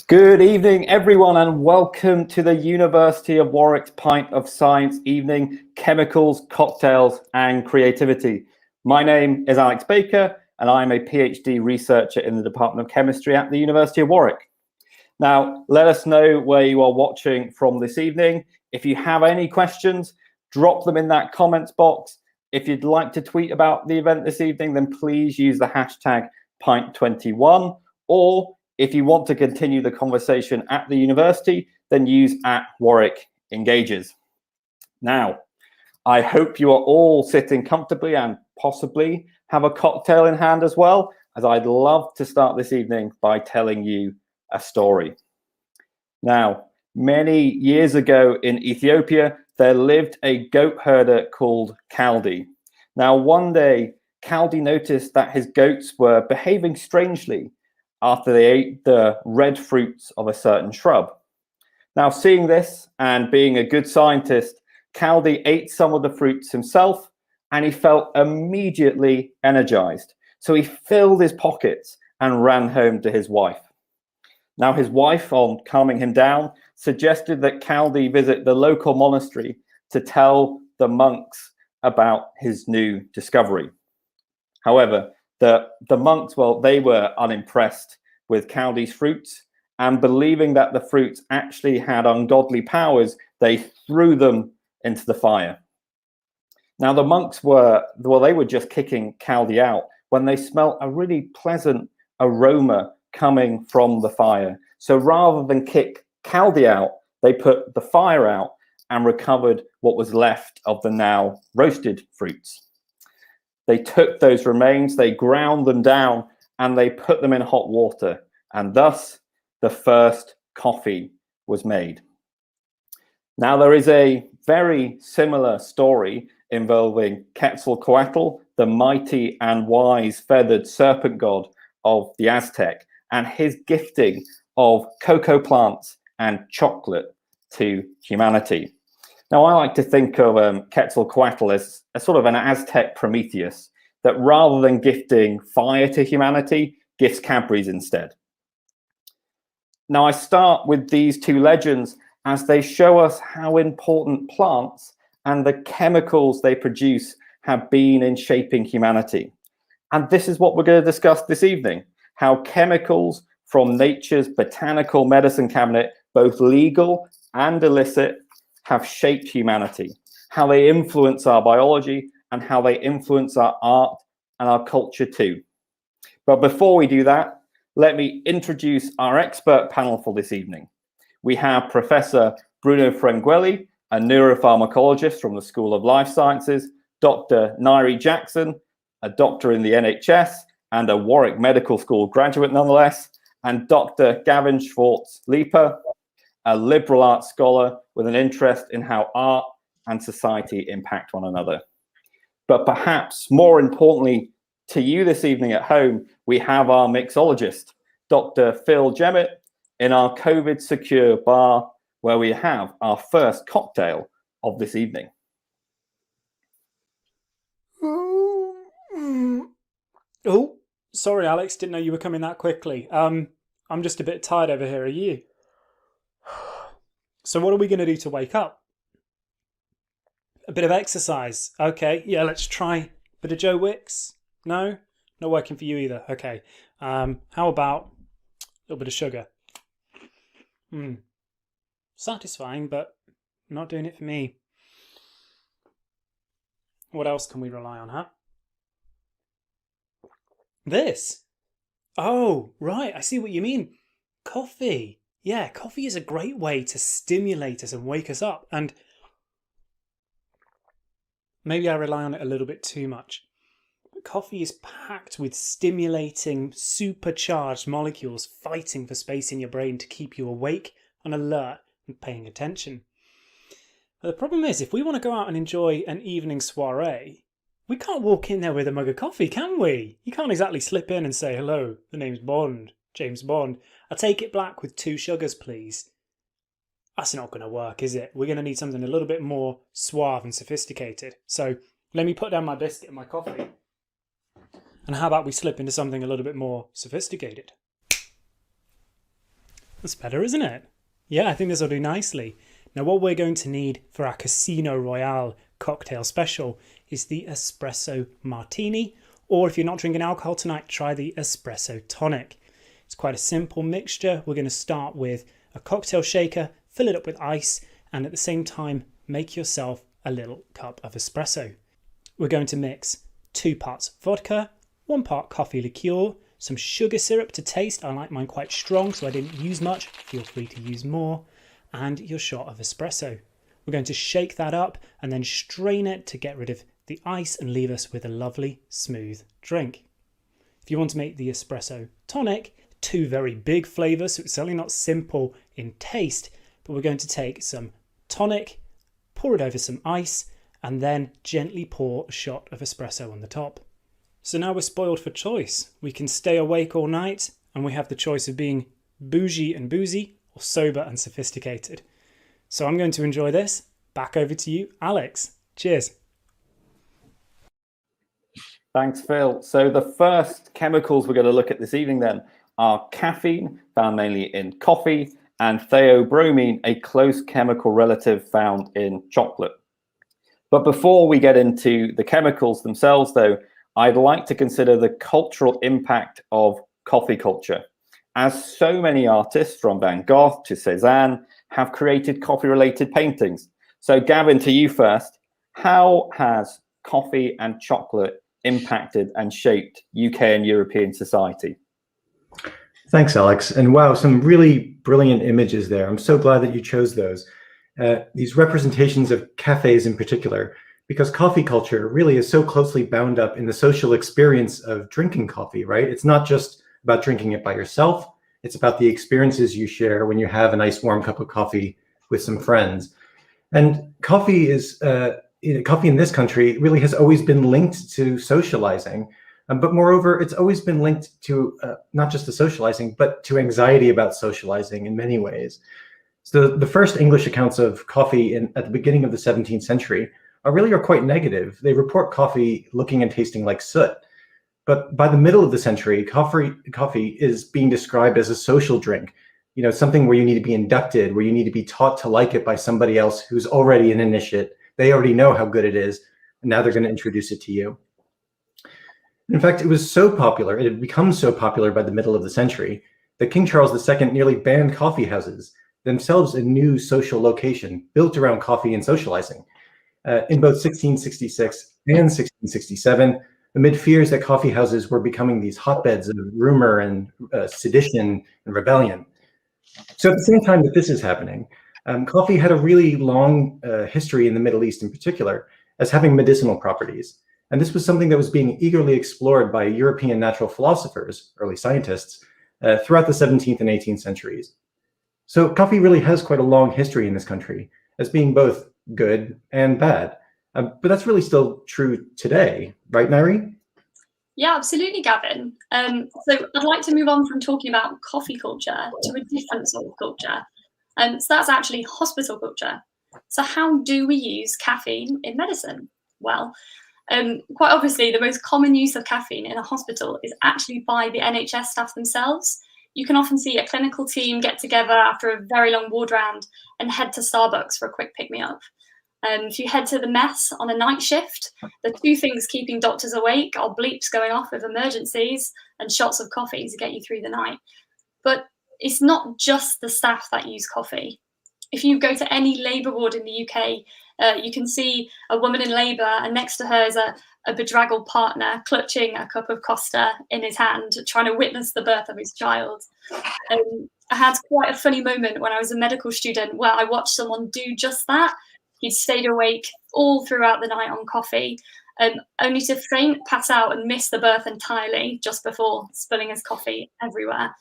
Good evening, everyone, and welcome to the University of Warwick's Pint of Science evening, Chemicals, Cocktails and Creativity. My name is Alex Baker, and I'm a PhD researcher in the Department of Chemistry at the University of Warwick. Now, let us know where you are watching from this evening. If you have any questions, drop them in that comments box. If you'd like to tweet about the event this evening, then please use the hashtag Pint21, or if you want to continue the conversation at the university, then use @WarwickEngages. Now, I hope you are all sitting comfortably and possibly have a cocktail in hand as well, as I'd love to start this evening by telling you a story. Now, many years ago in Ethiopia, there lived a goat herder called Kaldi. Now, one day, Kaldi noticed that his goats were behaving strangely after they ate the red fruits of a certain shrub. Now, seeing this and being a good scientist, Kaldi ate some of the fruits himself and he felt immediately energized. So he filled his pockets and ran home to his wife. Now, his wife, on calming him down, suggested that Kaldi visit the local monastery to tell the monks about his new discovery. However, the monks, well, they were unimpressed with Kaldi's fruits, and believing that the fruits actually had ungodly powers, they threw them into the fire. Now, the monks they were just kicking Kaldi out when they smelt a really pleasant aroma coming from the fire. So rather than kick Kaldi out, they put the fire out and recovered what was left of the now roasted fruits. They took those remains, they ground them down, and they put them in hot water. And thus, the first coffee was made. Now, there is a very similar story involving Quetzalcoatl, the mighty and wise feathered serpent god of the Aztec, and his gifting of cocoa plants and chocolate to humanity. Now, I like to think of Quetzalcoatl as a sort of an Aztec Prometheus, that rather than gifting fire to humanity, gifts Cadbury's instead. Now, I start with these two legends as they show us how important plants and the chemicals they produce have been in shaping humanity. And this is what we're going to discuss this evening, how chemicals from nature's botanical medicine cabinet, both legal and illicit, have shaped humanity, how they influence our biology and how they influence our art and our culture too. But before we do that, let me introduce our expert panel for this evening. We have Professor Bruno Frenguelli, a neuropharmacologist from the School of Life Sciences, Dr. Nyree Jackson, a doctor in the NHS and a Warwick Medical School graduate nonetheless, and Dr. Gavin Schwartz-Leeper, a liberal arts scholar with an interest in how art and society impact one another. But perhaps more importantly to you this evening at home, we have our mixologist, Dr. Phil Jemmett, in our COVID-secure bar, where we have our first cocktail of this evening. Oh, sorry, Alex, didn't know you were coming that quickly. I'm just a bit tired over here. Are you? So what are we going to do to wake up? A bit of exercise. Okay, yeah, let's try a bit of Joe Wicks. No? Not working for you either. Okay. How about a little bit of sugar? Satisfying, but not doing it for me. What else can we rely on, huh? This. Oh, right. I see what you mean. Coffee. Yeah, coffee is a great way to stimulate us and wake us up. And maybe I rely on it a little bit too much. Coffee is packed with stimulating, supercharged molecules fighting for space in your brain to keep you awake and alert and paying attention. But the problem is, if we want to go out and enjoy an evening soiree, we can't walk in there with a mug of coffee, can we? You can't exactly slip in and say, hello, the name's Bond, James Bond. I'll take it black with 2 sugars, please. That's not going to work, is it? We're going to need something a little bit more suave and sophisticated. So let me put down my biscuit and my coffee. And how about we slip into something a little bit more sophisticated? That's better, isn't it? Yeah, I think this will do nicely. Now, what we're going to need for our Casino Royale cocktail special is the espresso martini, or if you're not drinking alcohol tonight, try the espresso tonic. It's quite a simple mixture. We're going to start with a cocktail shaker, fill it up with ice, and at the same time, make yourself a little cup of espresso. We're going to mix 2 parts vodka, 1 part coffee liqueur, some sugar syrup to taste. I like mine quite strong, so I didn't use much. Feel free to use more. And your shot of espresso. We're going to shake that up and then strain it to get rid of the ice and leave us with a lovely, smooth drink. If you want to make the espresso tonic, 2 very big flavours, so it's certainly not simple in taste, but we're going to take some tonic, pour it over some ice, and then gently pour a shot of espresso on the top. So now we're spoiled for choice. We can stay awake all night, and we have the choice of being bougie and boozy or sober and sophisticated. So I'm going to enjoy this. Back over to you, Alex. Cheers. Thanks, Phil. So the first chemicals we're going to look at this evening then are caffeine, found mainly in coffee, and theobromine, a close chemical relative found in chocolate. But before we get into the chemicals themselves, though, I'd like to consider the cultural impact of coffee culture, as so many artists from Van Gogh to Cézanne have created coffee-related paintings. So Gavin, to you first, how has coffee and chocolate impacted and shaped UK and European society? Thanks, Alex. And wow, some really brilliant images there. I'm so glad that you chose those. These representations of cafes in particular, because coffee culture really is so closely bound up in the social experience of drinking coffee, right? It's not just about drinking it by yourself. It's about the experiences you share when you have a nice warm cup of coffee with some friends. And coffee is, coffee in this country really has always been linked to socializing. But moreover, it's always been linked to not just to socializing, but to anxiety about socializing in many ways. So the first English accounts of coffee at the beginning of the 17th century are quite negative. They report coffee looking and tasting like soot. But by the middle of the century, coffee is being described as a social drink, something where you need to be inducted, where you need to be taught to like it by somebody else who's already an initiate. They already know how good it is, and now they're going to introduce it to you. In fact, it was so popular, it had become so popular by the middle of the century, that King Charles II nearly banned coffee houses, themselves a new social location built around coffee and socializing. In both 1666 and 1667, amid fears that coffee houses were becoming these hotbeds of rumor and sedition and rebellion. So at the same time that this is happening, coffee had a really long history in the Middle East in particular as having medicinal properties. And this was something that was being eagerly explored by European natural philosophers, early scientists, throughout the 17th and 18th centuries. So coffee really has quite a long history in this country as being both good and bad. But that's really still true today, right, Nyree? Yeah, absolutely, Gavin. So I'd like to move on from talking about coffee culture to a different sort of culture. So that's actually hospital culture. So how do we use caffeine in medicine? Well, quite obviously, the most common use of caffeine in a hospital is actually by the NHS staff themselves. You can often see a clinical team get together after a very long ward round and head to Starbucks for a quick pick-me-up. If you head to the mess on a night shift, the 2 things keeping doctors awake are bleeps going off with emergencies and shots of coffee to get you through the night. But it's not just the staff that use coffee. If you go to any labour ward in the UK, you can see a woman in labour, and next to her is a bedraggled partner clutching a cup of Costa in his hand, trying to witness the birth of his child. I had quite a funny moment when I was a medical student where I watched someone do just that. He'd stayed awake all throughout the night on coffee, only to faint, pass out, and miss the birth entirely just before spilling his coffee everywhere.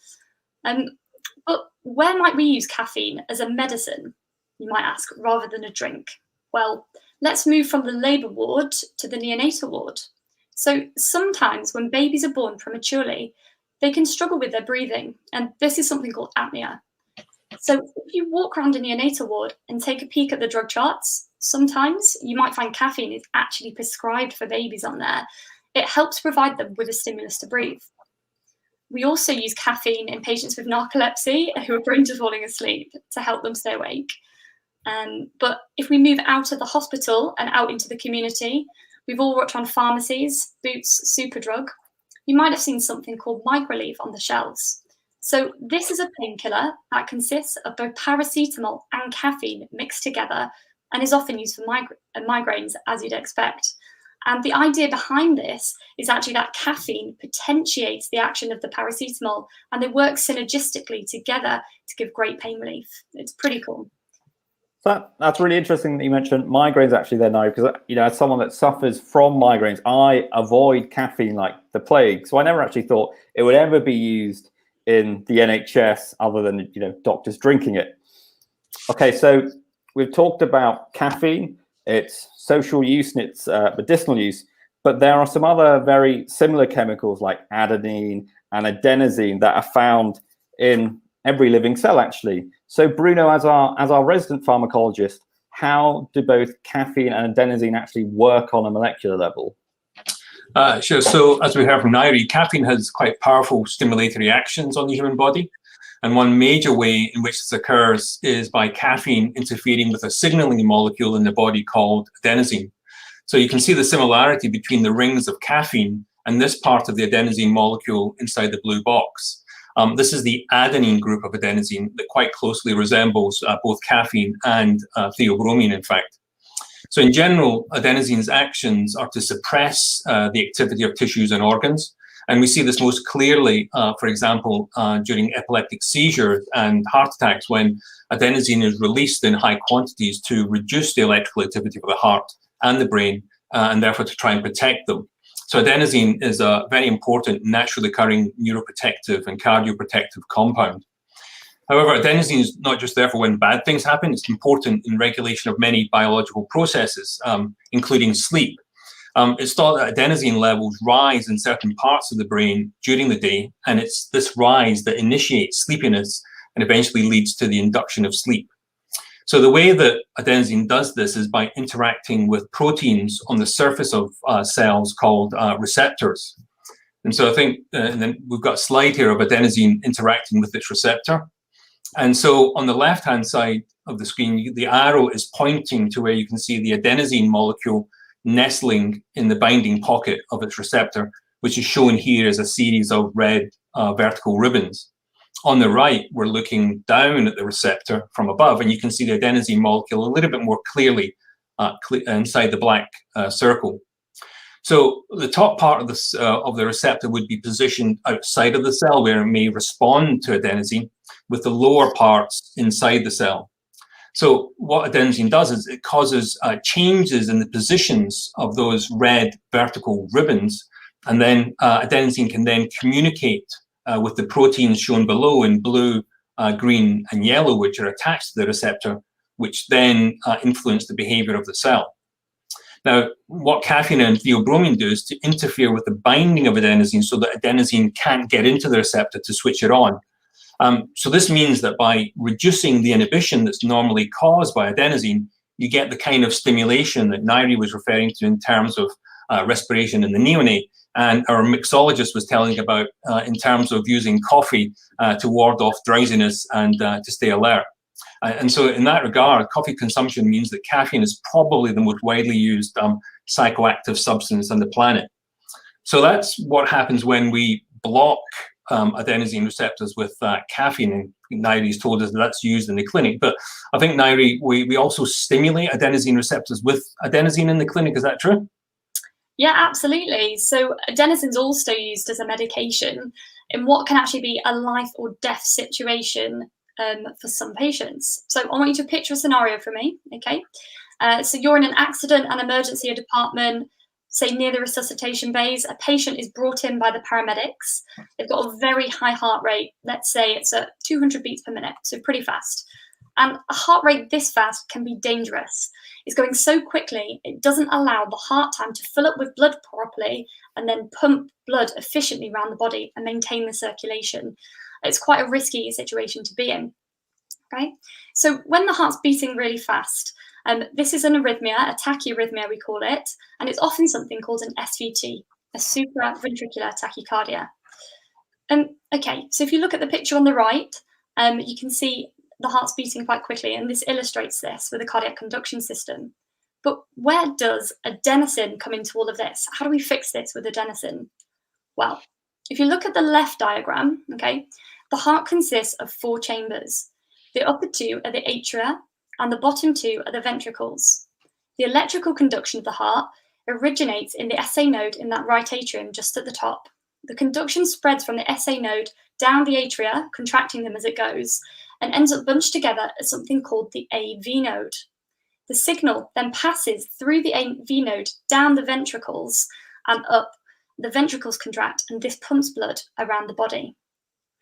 But where might we use caffeine as a medicine, you might ask, rather than a drink? Well, let's move from the labour ward to the neonatal ward. So sometimes when babies are born prematurely, they can struggle with their breathing, and this is something called apnea. So if you walk around a neonatal ward and take a peek at the drug charts, sometimes you might find caffeine is actually prescribed for babies on there. It helps provide them with a stimulus to breathe. We also use caffeine in patients with narcolepsy who are prone to falling asleep to help them stay awake. But if we move out of the hospital and out into the community, we've all worked on pharmacies, Boots, Superdrug. You might have seen something called Migraleave on the shelves. So this is a painkiller that consists of both paracetamol and caffeine mixed together and is often used for migraines, as you'd expect. And the idea behind this is actually that caffeine potentiates the action of the paracetamol, and they work synergistically together to give great pain relief. It's pretty cool. That's really interesting that you mentioned migraines actually there now, because, you know, as someone that suffers from migraines, I avoid caffeine like the plague. So I never actually thought it would ever be used in the NHS other than, you know, doctors drinking it. Okay, so we've talked about caffeine, its social use and its medicinal use, but there are some other very similar chemicals like adenine and adenosine that are found in every living cell, actually. So Bruno, as our resident pharmacologist, how do both caffeine and adenosine actually work on a molecular level? Sure. So as we heard from Nyree, caffeine has quite powerful stimulatory actions on the human body. And one major way in which this occurs is by caffeine interfering with a signaling molecule in the body called adenosine. So you can see the similarity between the rings of caffeine and this part of the adenosine molecule inside the blue box. This is the adenine group of adenosine that quite closely resembles both caffeine and theobromine, in fact. So in general, adenosine's actions are to suppress the activity of tissues and organs. And we see this most clearly, for example, during epileptic seizures and heart attacks, when adenosine is released in high quantities to reduce the electrical activity of the heart and the brain, and therefore to try and protect them. So adenosine is a very important naturally occurring neuroprotective and cardioprotective compound. However, adenosine is not just there for when bad things happen, it's important in regulation of many biological processes, including sleep. It's thought that adenosine levels rise in certain parts of the brain during the day, and it's this rise that initiates sleepiness and eventually leads to the induction of sleep. So the way that adenosine does this is by interacting with proteins on the surface of cells called receptors. And so I think, and then we've got a slide here of adenosine interacting with its receptor. And so on the left-hand side of the screen, the arrow is pointing to where you can see the adenosine molecule nestling in the binding pocket of its receptor, which is shown here as a series of red vertical ribbons. On the right, we're looking down at the receptor from above, and you can see the adenosine molecule a little bit more clearly inside the black circle. So the top part of the receptor would be positioned outside of the cell, where it may respond to adenosine, with the lower parts inside the cell. So what adenosine does is it causes changes in the positions of those red vertical ribbons, and then adenosine can then communicate with the proteins shown below in blue, green, and yellow, which are attached to the receptor, which then influence the behavior of the cell. Now, what caffeine and theobromine do is to interfere with the binding of adenosine so that adenosine can't get into the receptor to switch it on. So this means that by reducing the inhibition that's normally caused by adenosine, you get the kind of stimulation that Nyree was referring to in terms of respiration in the neonate, and our mixologist was telling about in terms of using coffee to ward off drowsiness and to stay alert. And so in that regard, coffee consumption means that caffeine is probably the most widely used psychoactive substance on the planet. So that's what happens when we block adenosine receptors with caffeine, and Nyree's told us that that's used in the clinic. But I think, Nyree, we also stimulate adenosine receptors with adenosine in the clinic. Is that true? Yeah, absolutely. So adenosine is also used as a medication in what can actually be a life or death situation for some patients. So I want you to picture a scenario for me, okay? So you're in an accident and emergency department, say near the resuscitation bays. A patient is brought in by the paramedics. They've got a very high heart rate. Let's say it's at 200 beats per minute, so pretty fast. And a heart rate this fast can be dangerous. It's going so quickly, it doesn't allow the heart time to fill up with blood properly and then pump blood efficiently around the body and maintain the circulation. It's quite a risky situation to be in, okay? So when the heart's beating really fast, this is an arrhythmia, a tachyarrhythmia we call it, and it's often something called an SVT, a supraventricular tachycardia. Okay, so if you look at the picture on the right, you can see the heart's beating quite quickly, and this illustrates this with the cardiac conduction system. But where does adenosine come into all of this? How do we fix this with adenosine? Well, if you look at the left diagram, okay, the heart consists of 4 chambers. The upper 2 are the atria, and the bottom 2 are the ventricles. The electrical conduction of the heart originates in the SA node in that right atrium just at the top. The conduction spreads from the SA node down the atria, contracting them as it goes, and ends up bunched together at something called the AV node. The signal then passes through the AV node down the ventricles and up. The ventricles contract, and this pumps blood around the body.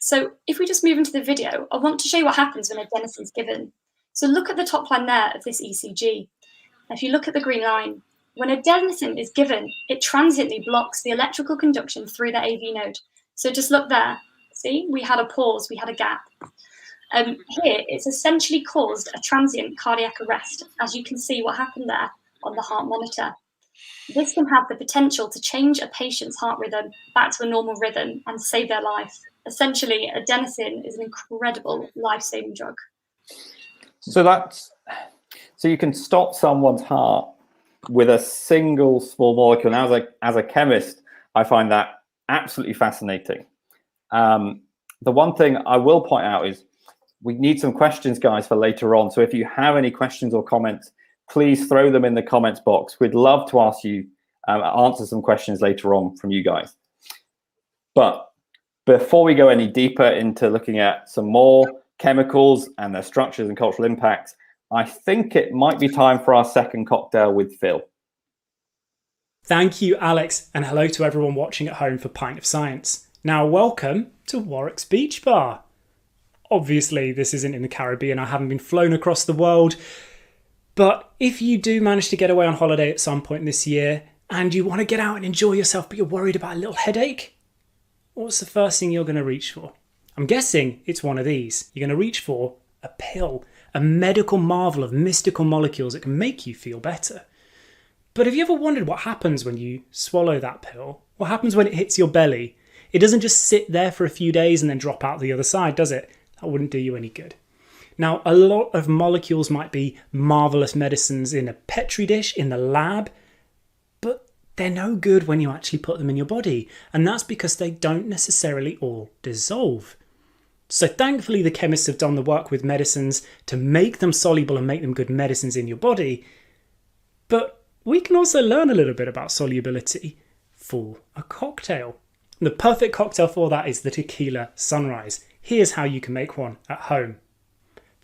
So if we just move into the video, I want to show you what happens when adenosine is given. So look at the top line there of this ECG. If you look at the green line, when adenosine is given, it transiently blocks the electrical conduction through the AV node. So just look there. See, we had a pause, we had a gap. Here, it's essentially caused a transient cardiac arrest, as you can see what happened there on the heart monitor. This can have the potential to change a patient's heart rhythm back to a normal rhythm and save their life. Essentially, adenosine is an incredible life-saving drug. So you can stop someone's heart with a single small molecule. Now, as a chemist, I find that absolutely fascinating. The one thing I will point out is we need some questions, guys, for later on. So if you have any questions or comments, please throw them in the comments box. We'd love to ask you, answer some questions later on from you guys. But before we go any deeper into looking at some more chemicals and their structures and cultural impacts, I think it might be time for our second cocktail with Phil. Thank you, Alex, and hello to everyone watching at home for Pint of Science. Now, welcome to Warwick's Beach Bar. Obviously, this isn't in the Caribbean. I haven't been flown across the world. But if you do manage to get away on holiday at some point this year and you want to get out and enjoy yourself, but you're worried about a little headache, what's the first thing you're going to reach for? I'm guessing it's one of these. You're going to reach for a pill, a medical marvel of mystical molecules that can make you feel better. But have you ever wondered what happens when you swallow that pill? What happens when it hits your belly? It doesn't just sit there for a few days and then drop out the other side, does it? That wouldn't do you any good. Now, a lot of molecules might be marvelous medicines in a petri dish in the lab, but they're no good when you actually put them in your body. And that's because they don't necessarily all dissolve. So thankfully, the chemists have done the work with medicines to make them soluble and make them good medicines in your body. But we can also learn a little bit about solubility for a cocktail. The perfect cocktail for that is the tequila sunrise. Here's how you can make one at home.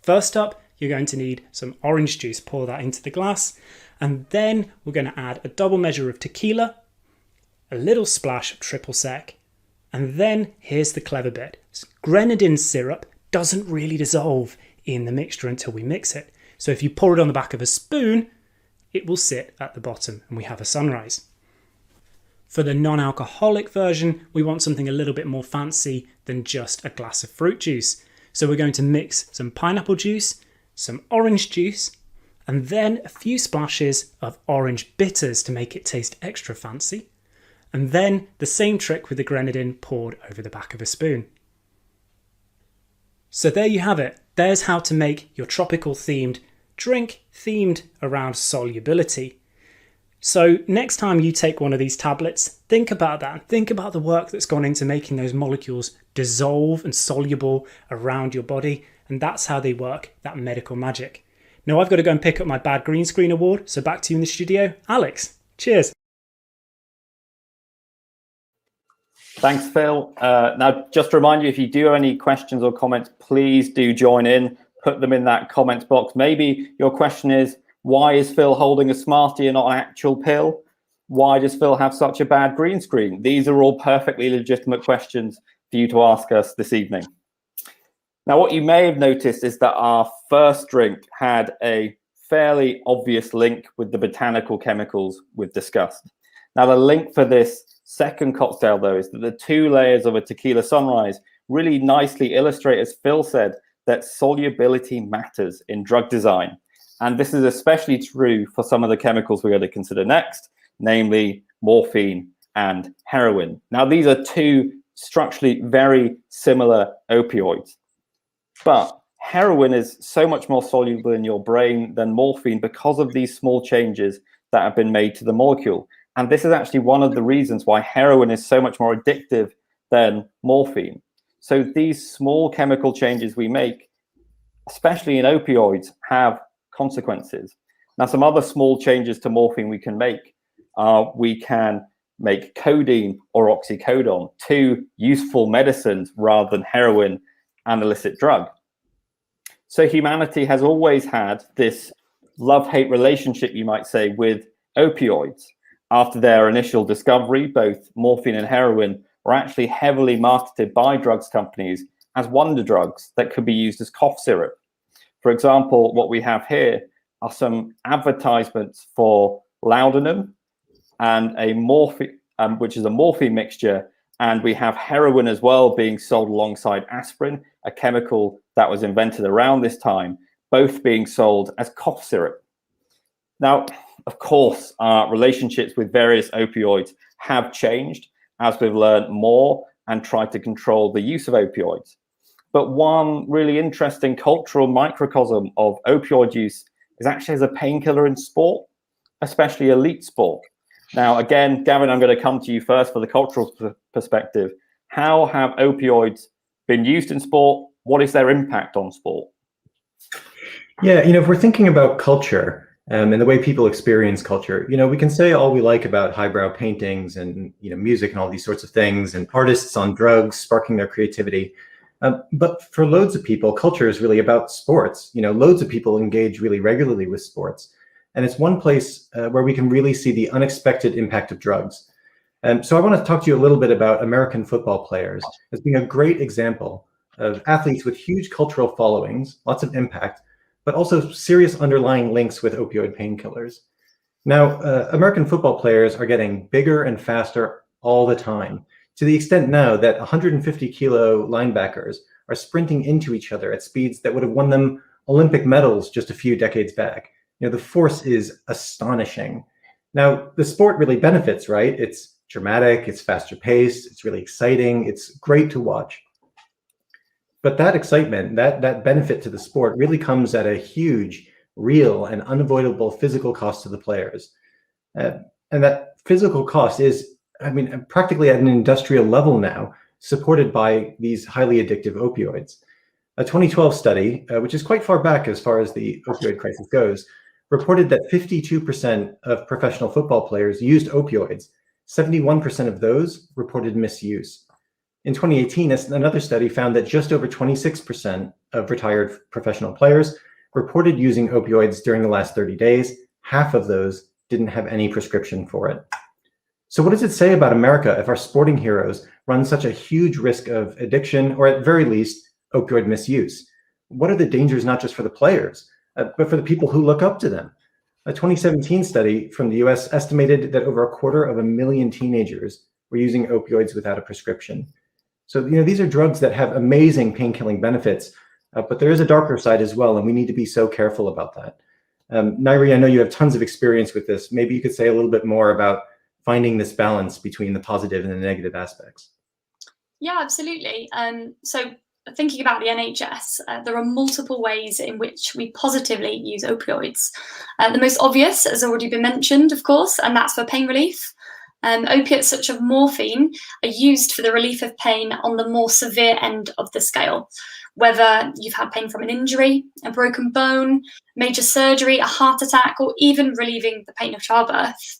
First up, you're going to need some orange juice. Pour that into the glass. And then we're going to add a double measure of tequila, a little splash of triple sec. And then here's the clever bit. Grenadine syrup doesn't really dissolve in the mixture until we mix it. So if you pour it on the back of a spoon, it will sit at the bottom and we have a sunrise. For the non-alcoholic version, we want something a little bit more fancy than just a glass of fruit juice. So we're going to mix some pineapple juice, some orange juice, and then a few splashes of orange bitters to make it taste extra fancy. And then the same trick with the grenadine poured over the back of a spoon. So there you have it. There's how to make your tropical themed drink themed around solubility. So next time you take one of these tablets, think about that and think about the work that's gone into making those molecules dissolve and soluble around your body. And that's how they work, that medical magic. Now I've got to go and pick up my bad green screen award. So back to you in the studio. Alex, cheers. Thanks, Phil. Now, just to remind you, if you do have any questions or comments, please do join in. Put them in that comments box. Maybe your question is, why is Phil holding a Smartie and not an actual pill? Why does Phil have such a bad green screen? These are all perfectly legitimate questions for you to ask us this evening. Now, what you may have noticed is that our first drink had a fairly obvious link with the botanical chemicals we've discussed. Now, the link for this second cocktail, though, is that the 2 layers of a tequila sunrise really nicely illustrate, as Phil said, that solubility matters in drug design. And this is especially true for some of the chemicals we're going to consider next, namely morphine and heroin. Now, these are 2 structurally very similar opioids. But heroin is so much more soluble in your brain than morphine because of these small changes that have been made to the molecule. And this is actually one of the reasons why heroin is so much more addictive than morphine. So these small chemical changes we make, especially in opioids, have consequences. Now, some other small changes to morphine we can make. We can make codeine or oxycodone, two useful medicines rather than heroin, an illicit drug. So humanity has always had this love-hate relationship, you might say, with opioids. After their initial discovery, both morphine and heroin were actually heavily marketed by drugs companies as wonder drugs that could be used as cough syrup. For example, what we have here are some advertisements for laudanum and a morphine, which is a morphine mixture, and we have heroin as well being sold alongside aspirin, a chemical that was invented around this time, both being sold as cough syrup. Now, of course, our relationships with various opioids have changed as we've learned more and tried to control the use of opioids. But one really interesting cultural microcosm of opioid use is actually as a painkiller in sport, especially elite sport. Now, again, Gavin, I'm going to come to you first for the cultural perspective. How have opioids been used in sport? What is their impact on sport? Yeah, if we're thinking about culture and the way people experience culture, we can say all we like about highbrow paintings and music and all these sorts of things, and artists on drugs sparking their creativity. But for loads of people, culture is really about sports. Loads of people engage really regularly with sports. And it's one place where we can really see the unexpected impact of drugs. So I want to talk to you a little bit about American football players as being a great example of athletes with huge cultural followings, lots of impact, but also serious underlying links with opioid painkillers. Now, American football players are getting bigger and faster all the time, to the extent now that 150-kilo linebackers are sprinting into each other at speeds that would have won them Olympic medals just a few decades back. The force is astonishing. Now, the sport really benefits, right? It's dramatic, it's faster paced, it's really exciting, it's great to watch. But that excitement, that benefit to the sport really comes at a huge, real and unavoidable physical cost to the players. And that physical cost is, practically at an industrial level now, supported by these highly addictive opioids. A 2012 study, which is quite far back as far as the opioid crisis goes, reported that 52% of professional football players used opioids. 71% of those reported misuse. In 2018, another study found that just over 26% of retired professional players reported using opioids during the last 30 days. Half of those didn't have any prescription for it. So what does it say about America if our sporting heroes run such a huge risk of addiction, or at very least, opioid misuse? What are the dangers not just for the players, but for the people who look up to them? A 2017 study from the US estimated that over 250,000 teenagers were using opioids without a prescription. So, these are drugs that have amazing pain-killing benefits, but there is a darker side as well, and we need to be so careful about that. Nyree, I know you have tons of experience with this. Maybe you could say a little bit more about finding this balance between the positive and the negative aspects. Yeah, absolutely. So thinking about the NHS, there are multiple ways in which we positively use opioids. The most obvious has already been mentioned, of course, and that's for pain relief. Opiates such as morphine are used for the relief of pain on the more severe end of the scale, whether you've had pain from an injury, a broken bone, major surgery, a heart attack, or even relieving the pain of childbirth.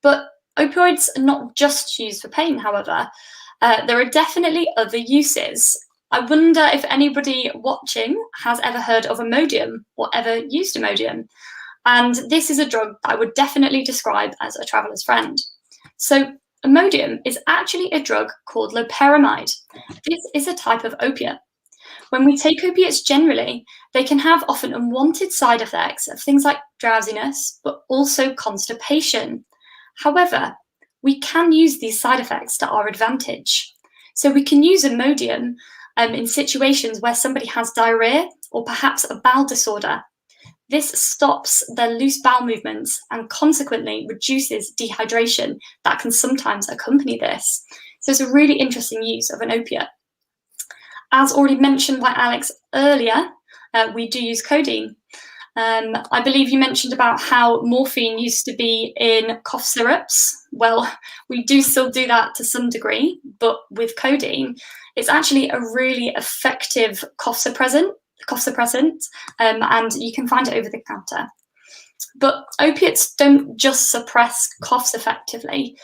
But opioids are not just used for pain, however. There are definitely other uses. I wonder if anybody watching has ever heard of Imodium or ever used Imodium. And this is a drug that I would definitely describe as a traveler's friend. So Imodium is actually a drug called loperamide. This is a type of opiate. When we take opiates generally, they can have often unwanted side effects of things like drowsiness, but also constipation. However, we can use these side effects to our advantage. So we can use Imodium in situations where somebody has diarrhea or perhaps a bowel disorder. This stops their loose bowel movements and consequently reduces dehydration that can sometimes accompany this. So it's a really interesting use of an opiate. As already mentioned by Alex earlier, we do use codeine. I believe you mentioned about how morphine used to be in cough syrups. Well, we do still do that to some degree, but with codeine, it's actually a really effective cough suppressant, and you can find it over the counter. But opiates don't just suppress coughs effectively.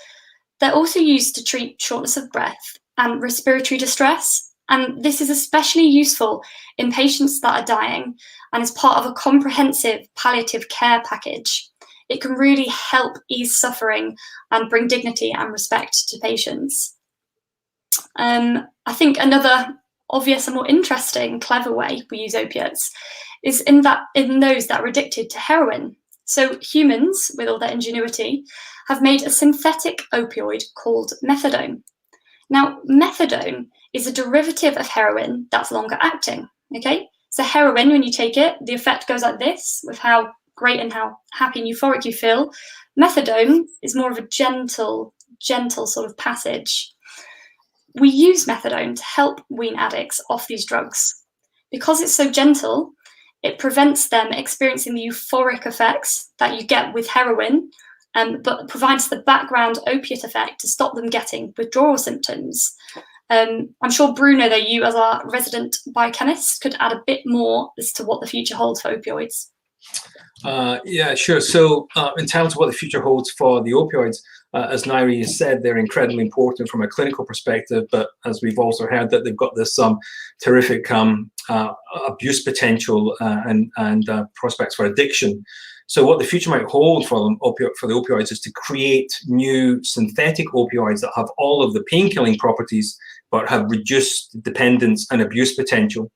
They're also used to treat shortness of breath and respiratory distress. And this is especially useful in patients that are dying and is part of a comprehensive palliative care package. It can really help ease suffering and bring dignity and respect to patients. I think another obvious and more interesting, clever way we use opiates is in those that are addicted to heroin. So humans, with all their ingenuity, have made a synthetic opioid called methadone. Now, methadone is a derivative of heroin that's longer acting, okay? So heroin, when you take it, the effect goes like this, with how great and how happy and euphoric you feel. Methadone is more of a gentle sort of passage. We use methadone to help wean addicts off these drugs. Because it's so gentle, it prevents them experiencing the euphoric effects that you get with heroin, but provides the background opiate effect to stop them getting withdrawal symptoms. I'm sure, Bruno, that you as our resident biochemist could add a bit more as to what the future holds for opioids. Yeah, sure. So in terms of what the future holds for the opioids, as Nyree has said, they're incredibly important from a clinical perspective, but as we've also heard that they've got this terrific abuse potential and prospects for addiction. So what the future might hold for them, for the opioids, is to create new synthetic opioids that have all of the pain-killing properties, but have reduced dependence and abuse potential.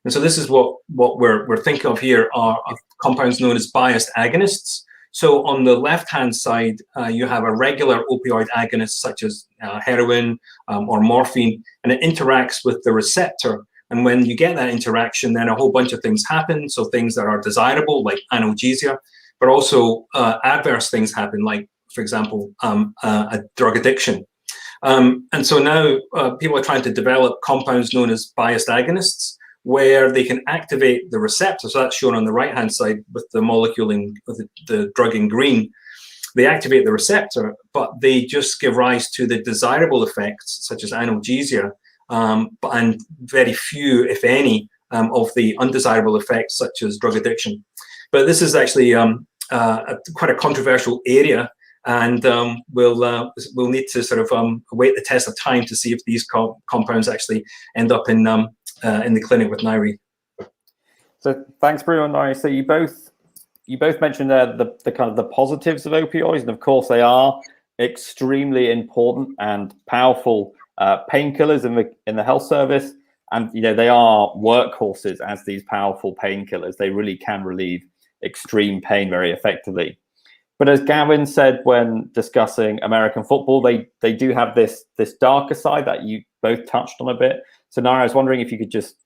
And so this is what we're thinking of here are compounds known as biased agonists. So on the left-hand side, you have a regular opioid agonist such as heroin or morphine, and it interacts with the receptor. And when you get that interaction, then a whole bunch of things happen. So things that are desirable, like analgesia, but also adverse things happen, like, for example, a drug addiction. And so now people are trying to develop compounds known as biased agonists, where they can activate the receptor. So that's shown on the right-hand side with the molecule with the drug in green. They activate the receptor, but they just give rise to the desirable effects, such as analgesia, and very few, if any, of the undesirable effects, such as drug addiction. But this is actually quite a controversial area, and we'll need to sort of await the test of time to see if these compounds actually end up in the clinic with Nyree. So thanks, Bruno and Nyree. So you both mentioned the kind of the positives of opioids, and of course they are extremely important and powerful painkillers in the health service, and they are workhorses as these powerful painkillers. They really can relieve extreme pain very effectively. But as Gavin said when discussing American football, they do have this darker side that you both touched on a bit. So Nyree, I was wondering if you could just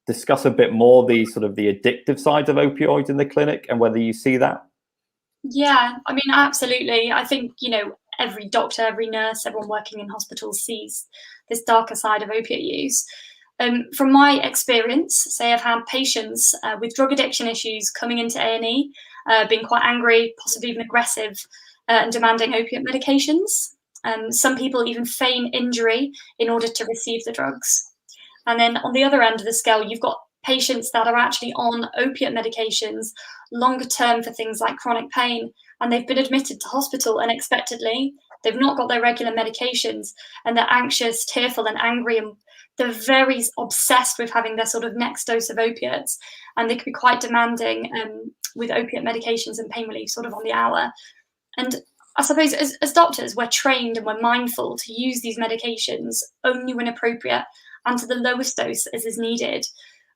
discuss a bit more the addictive sides of opioids in the clinic and whether you see that. Yeah, I mean, absolutely. I think, every doctor, every nurse, everyone working in hospitals sees this darker side of opiate use. From my experience, say I've had patients with drug addiction issues coming into A&E, being quite angry, possibly even aggressive, and demanding opiate medications. Some people even feign injury in order to receive the drugs. And then on the other end of the scale, you've got patients that are actually on opiate medications longer term for things like chronic pain, and they've been admitted to hospital unexpectedly. They've not got their regular medications, and they're anxious, tearful, and angry, and they're very obsessed with having their sort of next dose of opiates, and they can be quite demanding with opiate medications and pain relief sort of on the hour. And I suppose as doctors, we're trained and we're mindful to use these medications only when appropriate and to the lowest dose as is needed.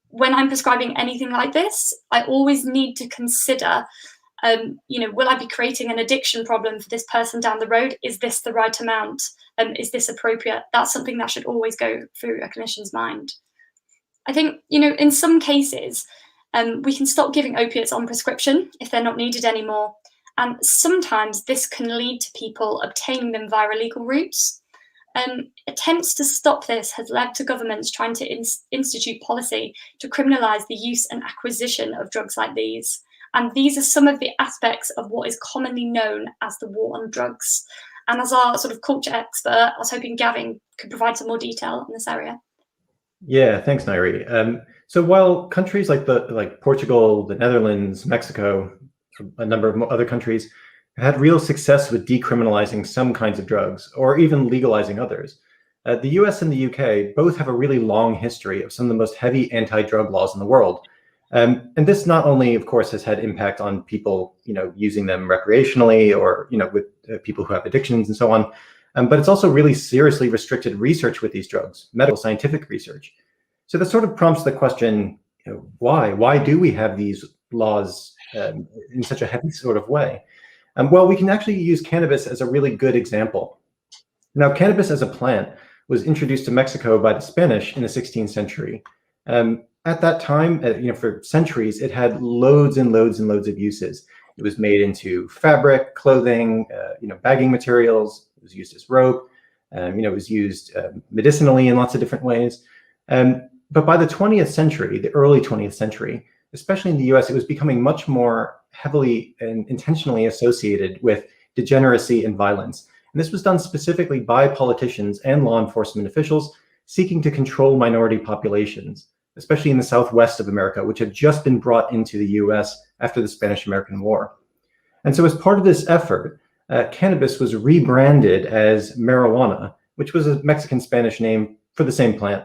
When I'm prescribing anything like this, I always need to consider, will I be creating an addiction problem for this person down the road? Is this the right amount? Is this appropriate? That's something that should always go through a clinician's mind. I think, in some cases, we can stop giving opiates on prescription if they're not needed anymore. And sometimes this can lead to people obtaining them via illegal routes. Attempts to stop this has led to governments trying to institute policy to criminalise the use and acquisition of drugs like these. And these are some of the aspects of what is commonly known as the war on drugs. And as our sort of culture expert, I was hoping Gavin could provide some more detail on this area. Yeah, thanks, Nyree. So while countries like Portugal, the Netherlands, Mexico, a number of other countries had real success with decriminalizing some kinds of drugs or even legalizing others, the US and the UK both have a really long history of some of the most heavy anti-drug laws in the world. And this not only, of course, has had impact on people, using them recreationally or, with people who have addictions and so on, but it's also really seriously restricted research with these drugs, medical scientific research. So that sort of prompts the question, why? Why do we have these laws in such a heavy sort of way? Well, we can actually use cannabis as a really good example. Now, cannabis as a plant was introduced to Mexico by the Spanish in the 16th century. At that time, for centuries, it had loads and loads and loads of uses. It was made into fabric, clothing, bagging materials. It was used as rope. It was used medicinally in lots of different ways. But by the 20th century, the early 20th century, especially in the US, it was becoming much more heavily and intentionally associated with degeneracy and violence. And this was done specifically by politicians and law enforcement officials seeking to control minority populations, especially in the Southwest of America, which had just been brought into the US after the Spanish-American War. And so as part of this effort, cannabis was rebranded as marijuana, which was a Mexican-Spanish name for the same plant.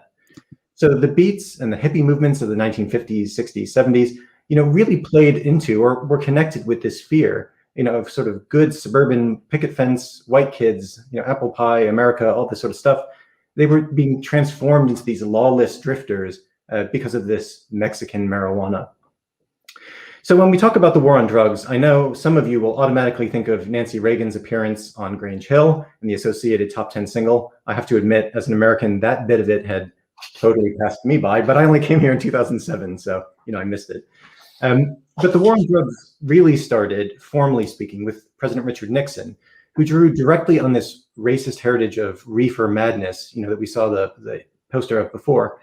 So the beats and the hippie movements of the 1950s, 60s, 70s, really played into or were connected with this fear, of sort of good suburban picket fence, white kids, apple pie, America, all this sort of stuff. They were being transformed into these lawless drifters because of this Mexican marijuana. So when we talk about the war on drugs, I know some of you will automatically think of Nancy Reagan's appearance on Grange Hill and the associated top 10 single. I have to admit, as an American, that bit of it had totally passed me by, but I only came here in 2007, so I missed it. But the war on drugs really started, formally speaking, with President Richard Nixon, who drew directly on this racist heritage of reefer madness, that we saw the poster of before.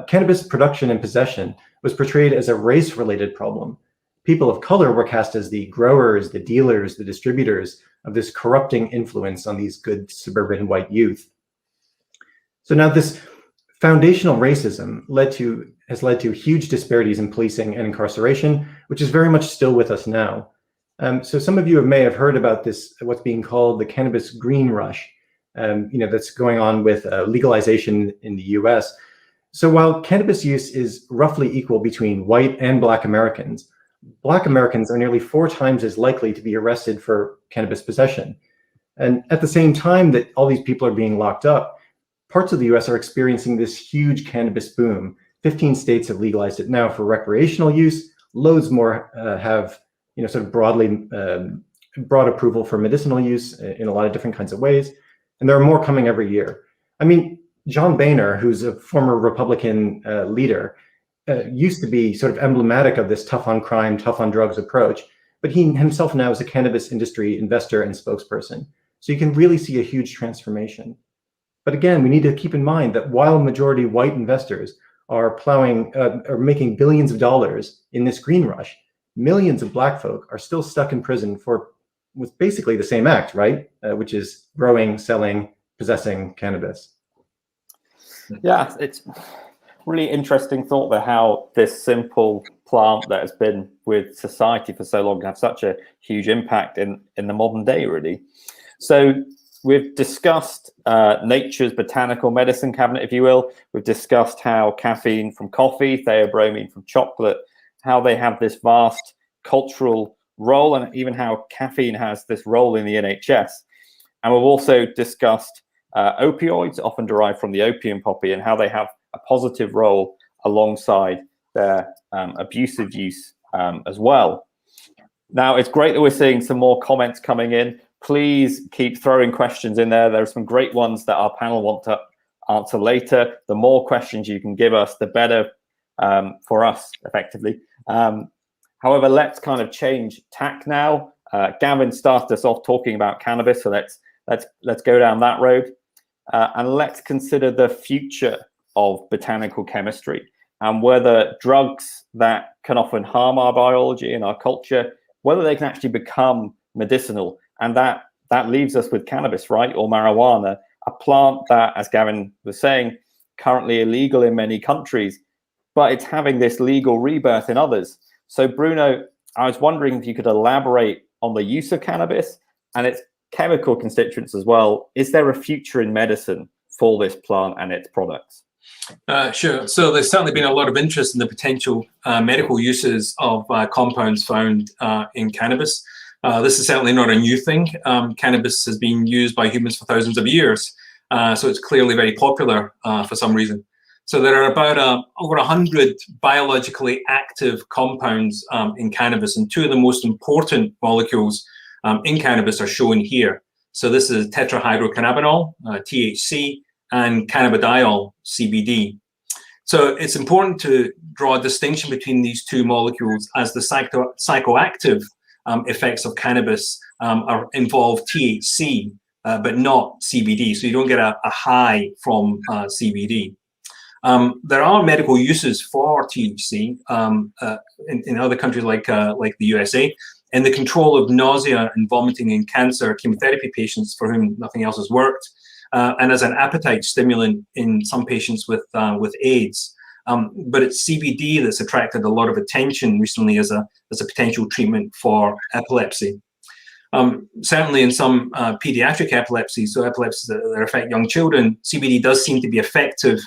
Cannabis production and possession was portrayed as a race-related problem. People of color were cast as the growers, the dealers, the distributors of this corrupting influence on these good suburban white youth. So now this foundational racism has led to huge disparities in policing and incarceration, which is very much still with us now. So some of you may have heard about this, what's being called the cannabis green rush, that's going on with legalization in the US. So while cannabis use is roughly equal between white and Black Americans are nearly 4 times as likely to be arrested for cannabis possession. And at the same time that all these people are being locked up, parts of the US are experiencing this huge cannabis boom. 15 states have legalized it now for recreational use. Loads more have, sort of broad approval for medicinal use in a lot of different kinds of ways. And there are more coming every year. I mean, John Boehner, who's a former Republican leader, used to be sort of emblematic of this tough on crime, tough on drugs approach, but he himself now is a cannabis industry investor and spokesperson. So you can really see a huge transformation. But again, we need to keep in mind that while majority white investors are making billions of dollars in this green rush, millions of Black folk are still stuck in prison with basically the same act, right? Which is growing, selling, possessing cannabis. Yeah, it's really interesting thought there, how this simple plant that has been with society for so long can have such a huge impact in the modern day, really. So we've discussed nature's botanical medicine cabinet, if you will. We've discussed how caffeine from coffee, theobromine from chocolate, how they have this vast cultural role, and even how caffeine has this role in the NHS. And we've also discussed opioids, often derived from the opium poppy, and how they have a positive role alongside their abusive use as well. Now, it's great that we're seeing some more comments coming in. Please keep throwing questions in there. There are some great ones that our panel want to answer later. The more questions you can give us, the better for us, effectively. However, let's kind of change tack now. Gavin started us off talking about cannabis, so let's go down that road. and let's consider the future of botanical chemistry and whether drugs that can often harm our biology and our culture, whether they can actually become medicinal. And that leaves us with cannabis, right? Or marijuana, a plant that, as Gavin was saying, currently illegal in many countries, but it's having this legal rebirth in others. So Bruno, I was wondering if you could elaborate on the use of cannabis and its chemical constituents as well. Is there a future in medicine for this plant and its products? Sure. So there's certainly been a lot of interest in the potential medical uses of compounds found in cannabis. This is certainly not a new thing. Cannabis has been used by humans for thousands of years, so it's clearly very popular for some reason. So there are about over 100 biologically active compounds in cannabis, and two of the most important molecules in cannabis are shown here. So this is tetrahydrocannabinol, THC, and cannabidiol, CBD. So it's important to draw a distinction between these two molecules, as the psychoactive effects of cannabis involve THC, but not CBD. So you don't get a high from CBD. There are medical uses for THC in other countries like the USA, in the control of nausea and vomiting in cancer chemotherapy patients for whom nothing else has worked, and as an appetite stimulant in some patients with AIDS. But it's CBD that's attracted a lot of attention recently as a potential treatment for epilepsy. Certainly in some pediatric epilepsy, so epilepsies that affect young children, CBD does seem to be effective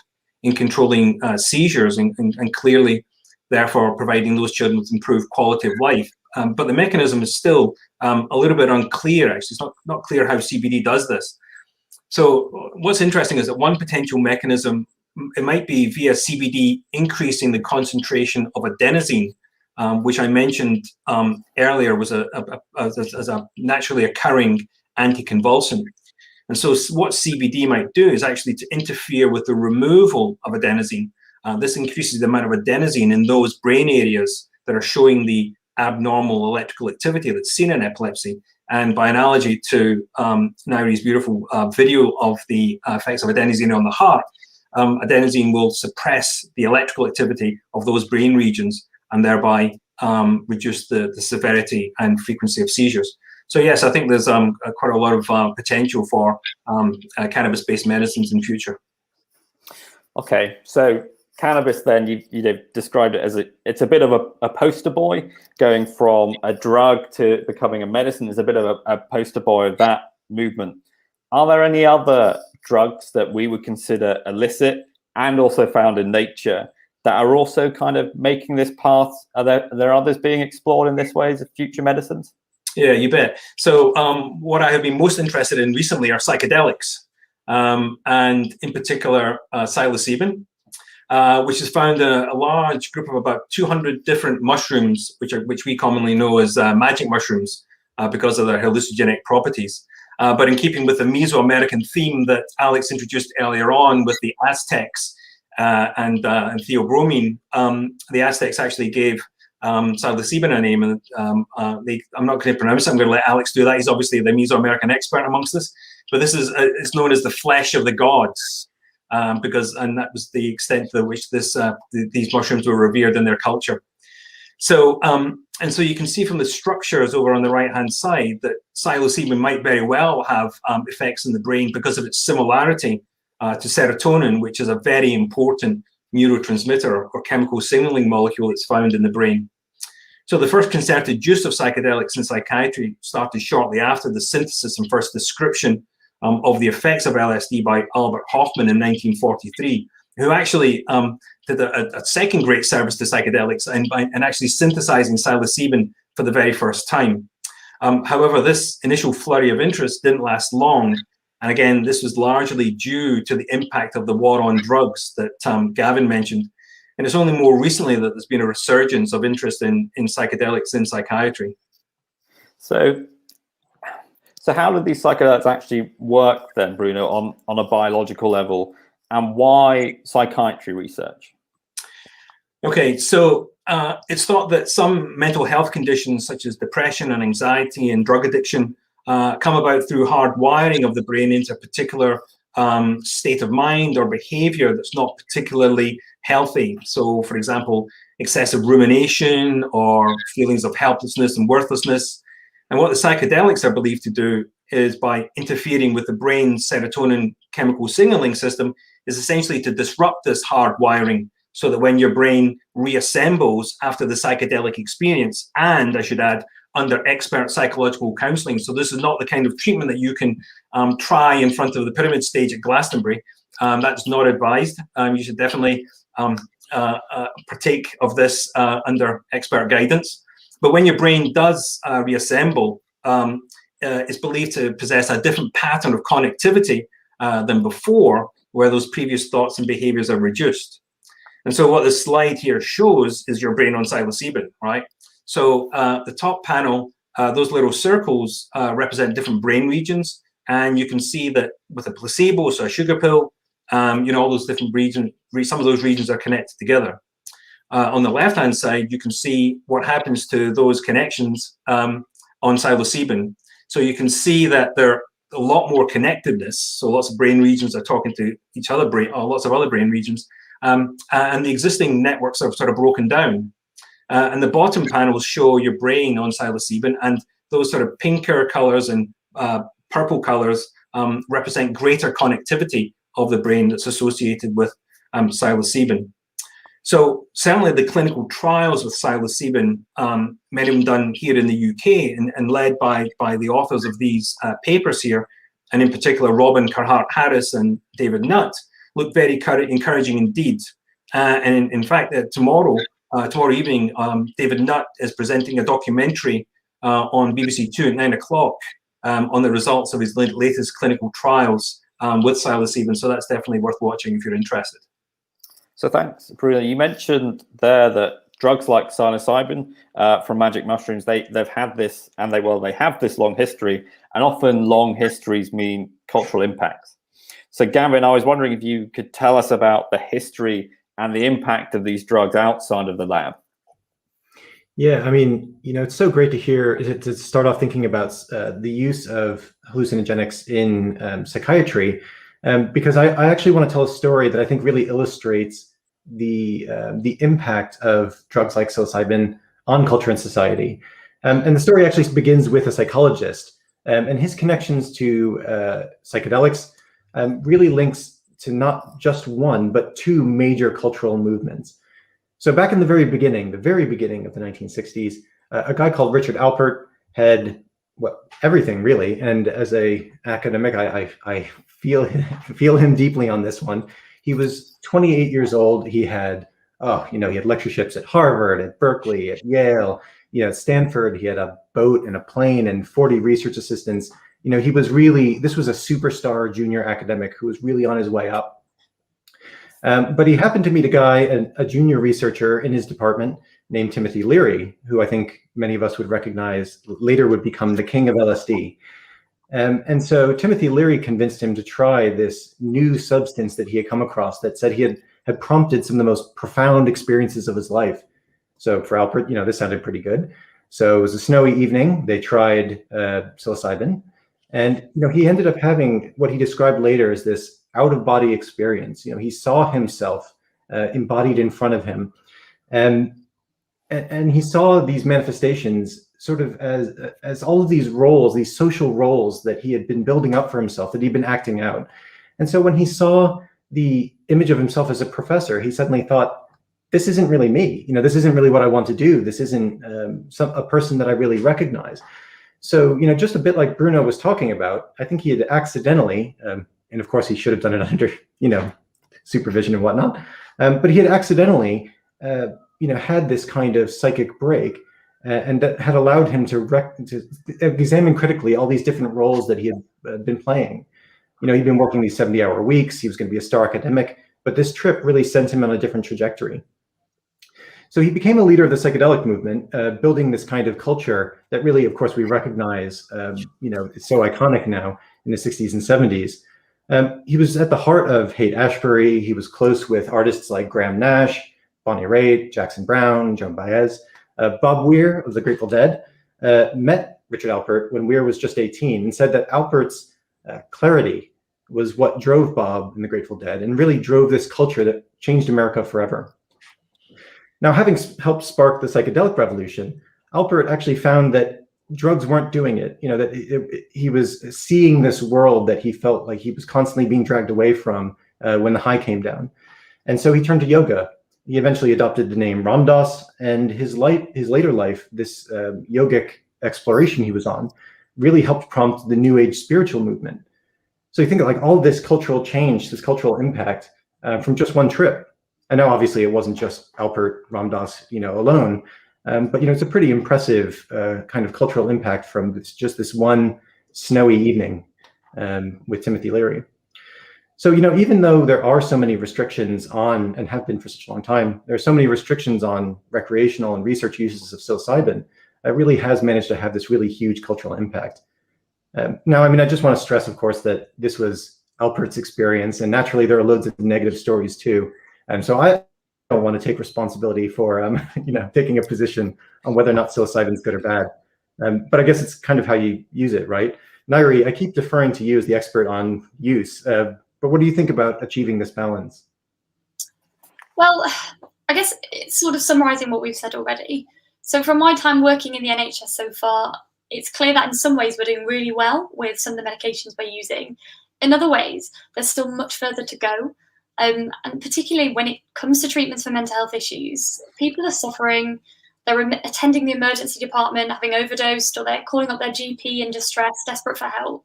in controlling seizures and clearly, therefore, providing those children with improved quality of life. But the mechanism is still a little bit unclear, actually. It's not clear how CBD does this. So what's interesting is that one potential mechanism, it might be via CBD increasing the concentration of adenosine, which I mentioned earlier was as a naturally occurring anticonvulsant. And so what CBD might do is actually to interfere with the removal of adenosine. This increases the amount of adenosine in those brain areas that are showing the abnormal electrical activity that's seen in epilepsy. And by analogy to Nyree's beautiful video of the effects of adenosine on the heart, adenosine will suppress the electrical activity of those brain regions and thereby reduce the severity and frequency of seizures. So yes, I think there's quite a lot of potential for cannabis-based medicines in future. Okay, so cannabis then, you described it as it's a bit of a poster boy, going from a drug to becoming a medicine is a bit of a poster boy of that movement. Are there any other drugs that we would consider illicit and also found in nature that are also kind of making this path? Are there others being explored in this way as future medicines? Yeah, you bet. So what I have been most interested in recently are psychedelics, and in particular psilocybin, which is found in a large group of about 200 different mushrooms, which we commonly know as magic mushrooms because of their hallucinogenic properties. But in keeping with the Mesoamerican theme that Alex introduced earlier on with the Aztecs and theobromine, the Aztecs actually gave psilocybin a name, and I'm not going to pronounce it. I'm going to let Alex do that. He's obviously the Mesoamerican expert amongst us. But this is it's known as the flesh of the gods, and that was the extent to which these mushrooms were revered in their culture. So and so you can see from the structures over on the right hand side that psilocybin might very well have effects in the brain because of its similarity to serotonin, which is a very important neurotransmitter or chemical signaling molecule that's found in the brain. So the first concerted use of psychedelics in psychiatry started shortly after the synthesis and first description of the effects of LSD by Albert Hofmann in 1943, who actually did a second great service to psychedelics and actually synthesizing psilocybin for the very first time. However, this initial flurry of interest didn't last long. And again, this was largely due to the impact of the war on drugs that Gavin mentioned. And it's only more recently that there's been a resurgence of interest in psychedelics in psychiatry. So how do these psychedelics actually work then, Bruno, on a biological level, and why psychiatry research? Okay, so it's thought that some mental health conditions such as depression and anxiety and drug addiction come about through hardwiring of the brain into particular state of mind or behavior that's not particularly healthy. So, for example, excessive rumination or feelings of helplessness and worthlessness. And what the psychedelics are believed to do is, by interfering with the brain's serotonin chemical signaling system, is essentially to disrupt this hardwiring, so that when your brain reassembles after the psychedelic experience, and I should add, under expert psychological counseling. So this is not the kind of treatment that you can try in front of the pyramid stage at Glastonbury. That's not advised. You should definitely partake of this under expert guidance. But when your brain does reassemble, it's believed to possess a different pattern of connectivity than before, where those previous thoughts and behaviors are reduced. And so what this slide here shows is your brain on psilocybin, right? So the top panel, those little circles represent different brain regions. And you can see that with a placebo, so a sugar pill, all those different regions, some of those regions are connected together. On the left-hand side, you can see what happens to those connections on psilocybin. So you can see that there are a lot more connectedness. So lots of brain regions are talking to each other, lots of other brain regions. And the existing networks are sort of broken down. And the bottom panels show your brain on psilocybin, and those sort of pinker colors and purple colors represent greater connectivity of the brain that's associated with psilocybin. So certainly the clinical trials with psilocybin, many of them done here in the UK and led by the authors of these papers here, and in particular Robin Carhart-Harris and David Nutt, look very encouraging indeed. And in fact, tomorrow evening, David Nutt is presenting a documentary on BBC Two at 9 o'clock on the results of his latest clinical trials with psilocybin. So that's definitely worth watching if you're interested. So thanks, Bruno. You mentioned there that drugs like psilocybin from magic mushrooms, they've had this, and they have this long history, and often long histories mean cultural impacts. So Gavin, I was wondering if you could tell us about the history and the impact of these drugs outside of the lab. Yeah, I mean, it's so great to hear, to start off thinking about the use of hallucinogenics in psychiatry, because I actually want to tell a story that I think really illustrates the impact of drugs like psilocybin on culture and society. And the story actually begins with a psychologist, and his connections to psychedelics really links to not just one, but two major cultural movements. So back in the very beginning of the 1960s, a guy called Richard Alpert had everything really. And as a academic, I feel him deeply on this one. He was 28 years old. He had, he had lectureships at Harvard, at Berkeley, at Yale, at Stanford. He had a boat and a plane and 40 research assistants. He was this was a superstar junior academic who was really on his way up. But he happened to meet a guy, a junior researcher in his department named Timothy Leary, who I think many of us would recognize later would become the king of LSD. And so Timothy Leary convinced him to try this new substance that he had come across that said he had prompted some of the most profound experiences of his life. So for Alpert, this sounded pretty good. So it was a snowy evening. They tried psilocybin. And he ended up having what he described later as this out-of-body experience. He saw himself embodied in front of him, and he saw these manifestations sort of as all of these roles, these social roles that he had been building up for himself, that he'd been acting out. And so when he saw the image of himself as a professor, he suddenly thought, this isn't really me. This isn't really what I want to do. This isn't a person that I really recognize. So, just a bit like Bruno was talking about, I think he had accidentally, and of course he should have done it under, supervision and whatnot, but he had accidentally, had this kind of psychic break, and that had allowed him to examine critically all these different roles that he had been playing. He'd been working these 70-hour weeks. He was going to be a star academic, but this trip really sent him on a different trajectory. So he became a leader of the psychedelic movement, building this kind of culture that really, of course, we recognize, it's so iconic now in the 60s and 70s. He was at the heart of Haight-Ashbury. He was close with artists like Graham Nash, Bonnie Raitt, Jackson Browne, Joan Baez. Bob Weir of the Grateful Dead met Richard Alpert when Weir was just 18 and said that Alpert's clarity, was what drove Bob and the Grateful Dead and really drove this culture that changed America forever. Now, having helped spark the psychedelic revolution, Alpert actually found that drugs weren't doing it. You know, that he was seeing this world that he felt like he was constantly being dragged away from when the high came down. And so he turned to yoga. He eventually adopted the name Ram Dass, and his later life, this yogic exploration he was on, really helped prompt the New Age spiritual movement. So you think of like all this cultural change, this cultural impact from just one trip. And now obviously it wasn't just Alpert, Ram Dass, alone, but it's a pretty impressive kind of cultural impact from just this one snowy evening with Timothy Leary. So, even though there are so many restrictions on, and have been for such a long time, there are so many restrictions on recreational and research uses of psilocybin, it really has managed to have this really huge cultural impact. Now, I just want to stress, of course, that this was Alpert's experience, and naturally there are loads of negative stories too. So I don't want to take responsibility for, taking a position on whether or not psilocybin is good or bad. But I guess it's kind of how you use it, right? Nyree, I keep deferring to you as the expert on use. But what do you think about achieving this balance? Well, I guess it's sort of summarising what we've said already. So from my time working in the NHS so far, it's clear that in some ways we're doing really well with some of the medications we're using. In other ways, there's still much further to go. And particularly when it comes to treatments for mental health issues, people are suffering, they're attending the emergency department, having overdosed, or they're calling up their GP in distress, desperate for help.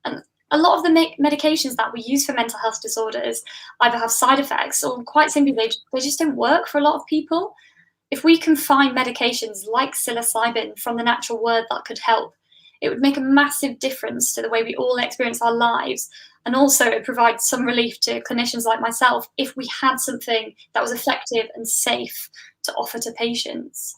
And a lot of the medications that we use for mental health disorders either have side effects or quite simply they just don't work for a lot of people. If we can find medications like psilocybin from the natural world that could help, it would make a massive difference to the way we all experience our lives. And also it provides some relief to clinicians like myself if we had something that was effective and safe to offer to patients.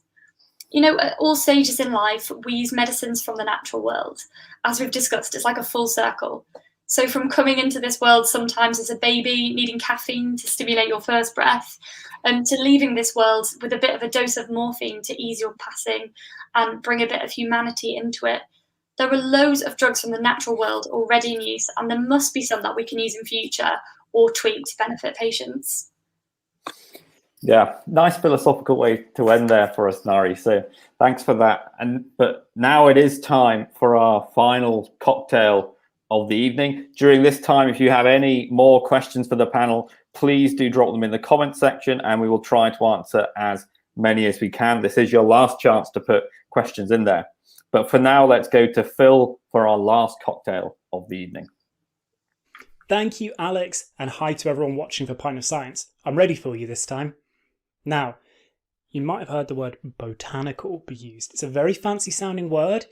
At all stages in life, we use medicines from the natural world. As we've discussed, it's like a full circle. So from coming into this world sometimes as a baby, needing caffeine to stimulate your first breath, to leaving this world with a bit of a dose of morphine to ease your passing and bring a bit of humanity into it. There are loads of drugs from the natural world already in use, and there must be some that we can use in future or tweak to benefit patients. Yeah, nice philosophical way to end there for us, Nyree. So thanks for that. But now it is time for our final cocktail of the evening. During this time, if you have any more questions for the panel, please do drop them in the comment section and we will try to answer as many as we can. This is your last chance to put questions in there. But for now, let's go to Phil for our last cocktail of the evening. Thank you, Alex, and hi to everyone watching for Pint of Science. I'm ready for you this time. Now, you might have heard the word botanical be used. It's a very fancy sounding word,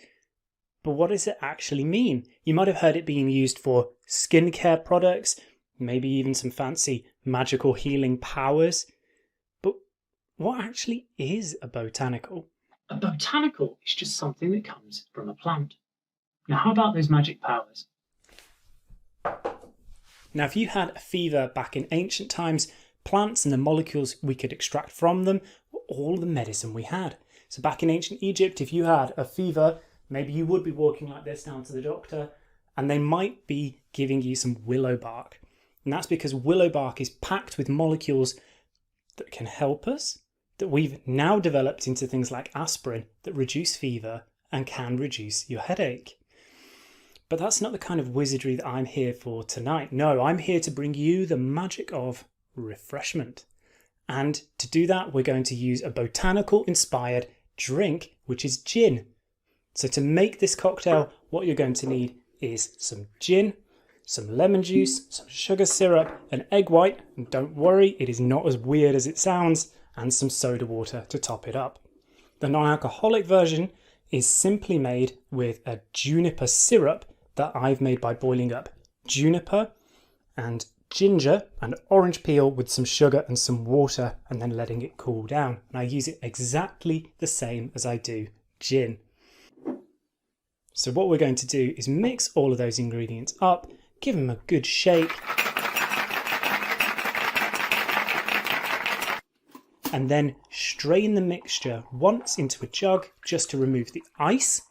but what does it actually mean? You might have heard it being used for skincare products, maybe even some fancy magical healing powers. But what actually is a botanical? A botanical is just something that comes from a plant. Now, how about those magic powers? Now, if you had a fever back in ancient times, plants and the molecules we could extract from them were all the medicine we had. So back in ancient Egypt, if you had a fever, maybe you would be walking like this down to the doctor, and they might be giving you some willow bark. And that's because willow bark is packed with molecules that can help us, that we've now developed into things like aspirin that reduce fever and can reduce your headache. But that's not the kind of wizardry that I'm here for tonight. No, I'm here to bring you the magic of refreshment. And to do that, we're going to use a botanical inspired drink, which is gin. So to make this cocktail, what you're going to need is some gin, some lemon juice, some sugar syrup, an egg white, and don't worry, it is not as weird as it sounds, and some soda water to top it up. The non-alcoholic version is simply made with a juniper syrup that I've made by boiling up juniper and ginger and orange peel with some sugar and some water and then letting it cool down. And I use it exactly the same as I do gin. So what we're going to do is mix all of those ingredients up, give them a good shake, and then strain the mixture once into a jug just to remove the ice.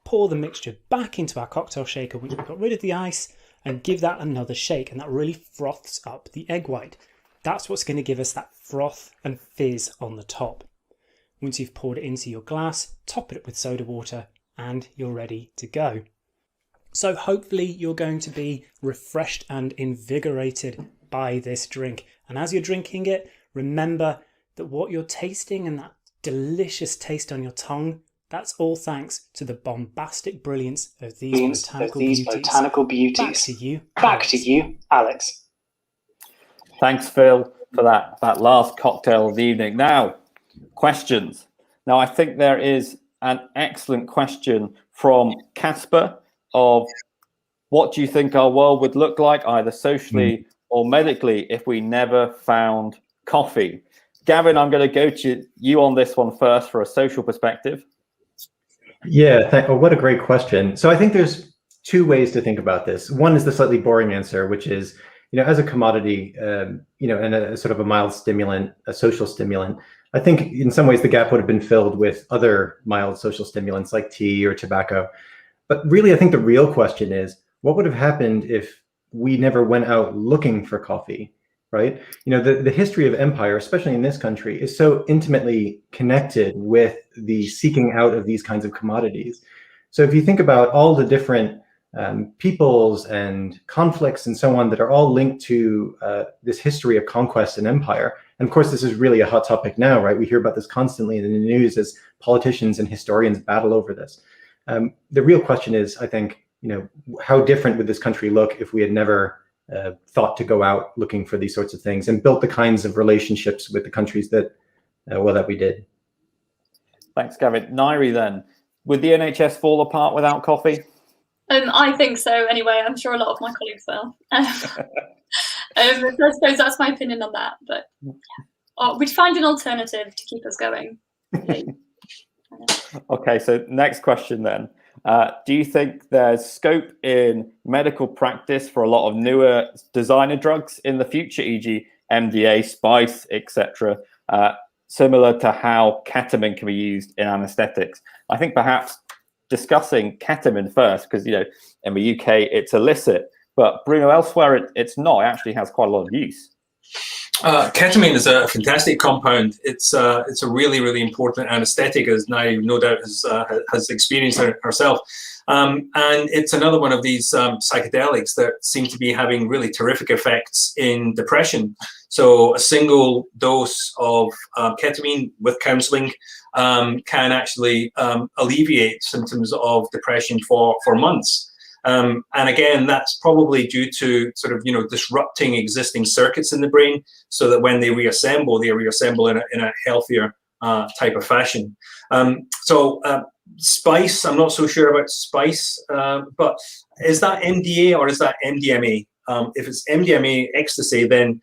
Pour the mixture back into our cocktail shaker once we've got rid of the ice, and give that another shake, and that really froths up the egg white. That's what's going to give us that froth and fizz on the top. Once you've poured it into your glass, top it up with soda water and you're ready to go. So hopefully you're going to be refreshed and invigorated by this drink. And as you're drinking it, remember that what you're tasting and that delicious taste on your tongue, that's all thanks to the bombastic brilliance of these botanical beauties. Back to you, Alex. Thanks, Phil, for that last cocktail of the evening. Now, questions. Now, I think there is an excellent question from Casper of what do you think our world would look like, either socially or medically, if we never found coffee? Gavin, I'm going to go to you on this one first for a social perspective. Yeah, what a great question. So I think there's two ways to think about this. One is the slightly boring answer, which is, as a commodity, and a sort of a mild stimulant, a social stimulant, I think in some ways the gap would have been filled with other mild social stimulants like tea or tobacco. But really, I think the real question is, what would have happened if we never went out looking for coffee, right? The history of empire, especially in this country, is so intimately connected with the seeking out of these kinds of commodities. So if you think about all the different peoples and conflicts and so on that are all linked to this history of conquest and empire, and of course, this is really a hot topic now, right? We hear about this constantly in the news as politicians and historians battle over this. The real question is, I think, how different would this country look if we had never thought to go out looking for these sorts of things and built the kinds of relationships with the countries that we did. Thanks, Gavin. Nyree, then, would the NHS fall apart without coffee? I think so. Anyway, I'm sure a lot of my colleagues will. I suppose that's my opinion on that. But we'd find an alternative to keep us going. Okay, so next question then. Do you think there's scope in medical practice for a lot of newer designer drugs in the future, e.g. MDA, spice, etc., similar to how ketamine can be used in anesthetics? I think perhaps discussing ketamine first, because, in the UK it's illicit, but Bruno, elsewhere it's not. It actually has quite a lot of use. Ketamine is a fantastic compound. It's a really, really important anesthetic, as Nyree no doubt has experienced herself. And it's another one of these psychedelics that seem to be having really terrific effects in depression. So a single dose of ketamine with counseling can actually alleviate symptoms of depression for months. And again, that's probably due to sort of, disrupting existing circuits in the brain, so that when they reassemble in a healthier type of fashion. Spice, I'm not so sure about spice, but is that MDA or is that MDMA? If it's MDMA ecstasy, then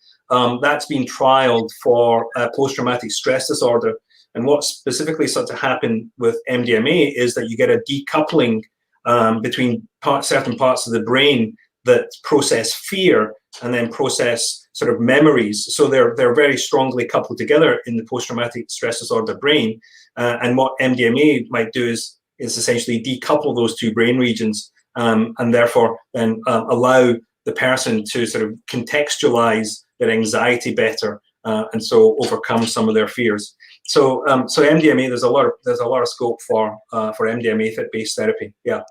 that's been trialed for post-traumatic stress disorder. And what specifically starts to happen with MDMA is that you get a decoupling between certain parts of the brain that process fear and then process sort of memories. So they're very strongly coupled together in the post-traumatic stress disorder brain. And what MDMA might do is essentially decouple those two brain regions, and therefore then allow the person to sort of contextualize their anxiety better, and so overcome some of their fears. So MDMA, there's a lot of scope for MDMA based therapy. Yeah.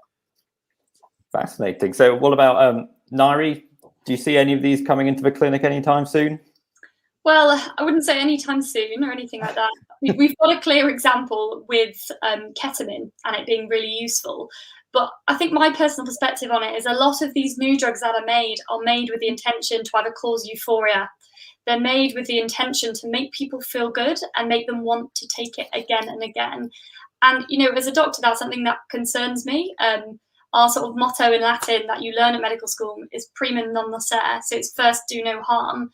Fascinating. So what about Nyree? Do you see any of these coming into the clinic anytime soon? Well, I wouldn't say anytime soon or anything like that. We've got a clear example with ketamine and it being really useful. But I think my personal perspective on it is a lot of these new drugs that are made with the intention to either cause euphoria. They're made with the intention to make people feel good and make them want to take it again and again. And, as a doctor, that's something that concerns me. Our sort of motto in Latin that you learn at medical school is primum non nocere, so it's first do no harm.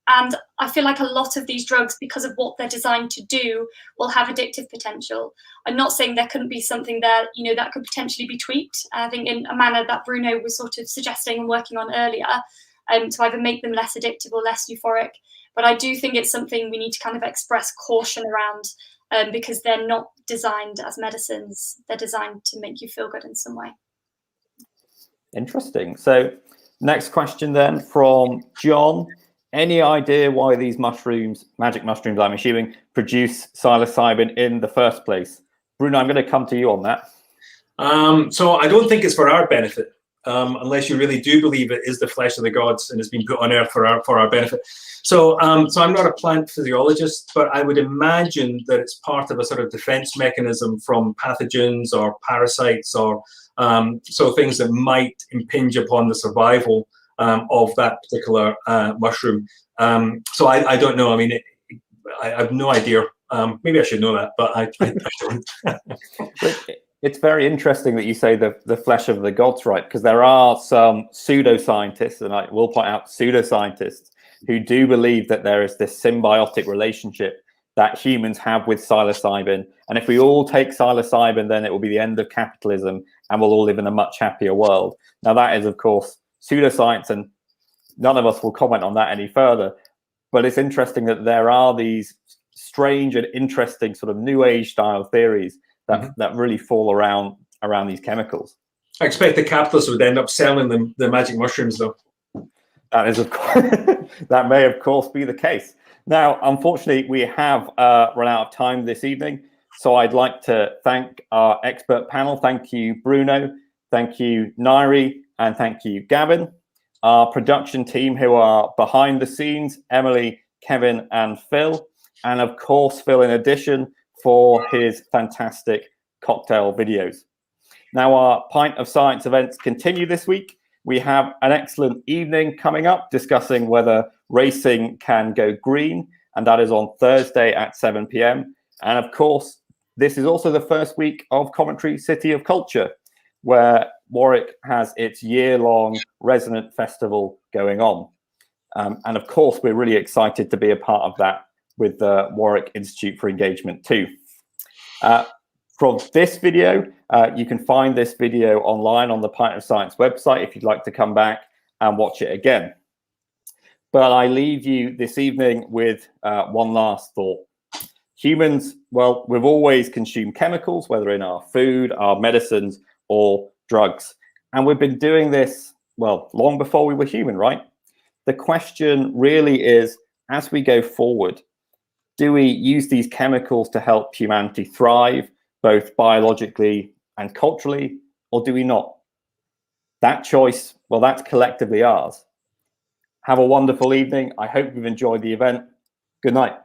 And I feel like a lot of these drugs, because of what they're designed to do, will have addictive potential. I'm not saying there couldn't be something there, that could potentially be tweaked. I think in a manner that Bruno was sort of suggesting and working on earlier, to either make them less addictive or less euphoric. But I do think it's something we need to kind of express caution around, because they're not designed as medicines. They're designed to make you feel good in some way. Interesting. So Next question then from John. Any idea why these mushrooms, magic mushrooms, I'm assuming, produce psilocybin in the first place? Bruno, I'm going to come to you on that. So I don't think it's for our benefit, unless you really do believe it is the flesh of the gods and has been put on earth for our benefit. So I'm not a plant physiologist, but I would imagine that it's part of a sort of defense mechanism from pathogens or parasites or so things that might impinge upon the survival of that particular mushroom. So I don't know. I mean, I have no idea. Maybe I should know that, but I don't. It's very interesting that you say the flesh of the gods, right? Because there are some pseudoscientists, and I will point out pseudoscientists, who do believe that there is this symbiotic relationship that humans have with psilocybin. And if we all take psilocybin, then it will be the end of capitalism and we'll all live in a much happier world. Now, that is, of course, pseudoscience, and none of us will comment on that any further. But it's interesting that there are these strange and interesting sort of new age style theories that really fall around these chemicals. I expect the capitalists would end up selling them the magic mushrooms, though. That is, of course, that may, of course, be the case. Now, unfortunately, we have run out of time this evening. So I'd like to thank our expert panel. Thank you, Bruno. Thank you, Nyree. And thank you, Gavin. Our production team who are behind the scenes, Emily, Kevin, and Phil. And of course, Phil, in addition, for his fantastic cocktail videos. Now, our Pint of Science events continue this week. We have an excellent evening coming up discussing whether racing can go green, and that is on Thursday at 7 p.m. And of course, this is also the first week of Coventry City of Culture, where Warwick has its year-long resident festival going on. And of course, we're really excited to be a part of that with the Warwick Institute for Engagement too. From this video, you can find this video online on the Pint of Science website if you'd like to come back and watch it again. But I leave you this evening with one last thought. Humans, well, we've always consumed chemicals, whether in our food, our medicines, or drugs. And we've been doing this, well, long before we were human, right? The question really is, as we go forward, do we use these chemicals to help humanity thrive, both biologically and culturally, or do we not? That choice, well, that's collectively ours. Have a wonderful evening. I hope you've enjoyed the event. Good night.